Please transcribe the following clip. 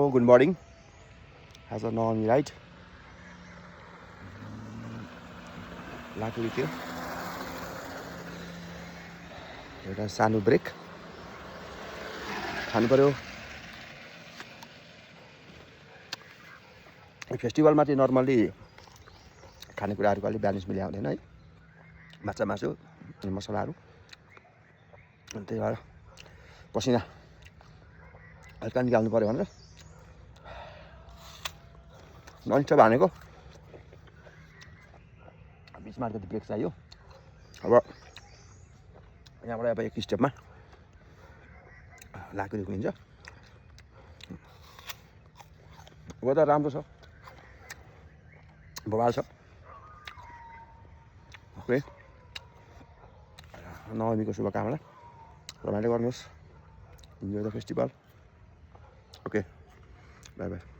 good morning आज नवमी right Lakuri थियो एउटा सानो ब्रेक खानु पर्यो फेस्टिभलमा चाहिँ नर्मल्ली खानेकुराहरूको अलिक ब्यालेन्स मिलाइ हुँदैन है माछा मासु अनि मसलाहरू अनि त्यही भएर पसिना हल्का निकाल्नु पर्यो भनेर नन्छ भनेको बिचमा अलिकति ब्रेक चाहियो अब यहाँबाट अब एक स्टेपमा लाकुरी उक्लिन्छ वेदर राम्रो छ बवाल छ ओके नवमीको शुभकामना रमाइलो गर्नुहोस् enjoy the festival okay by by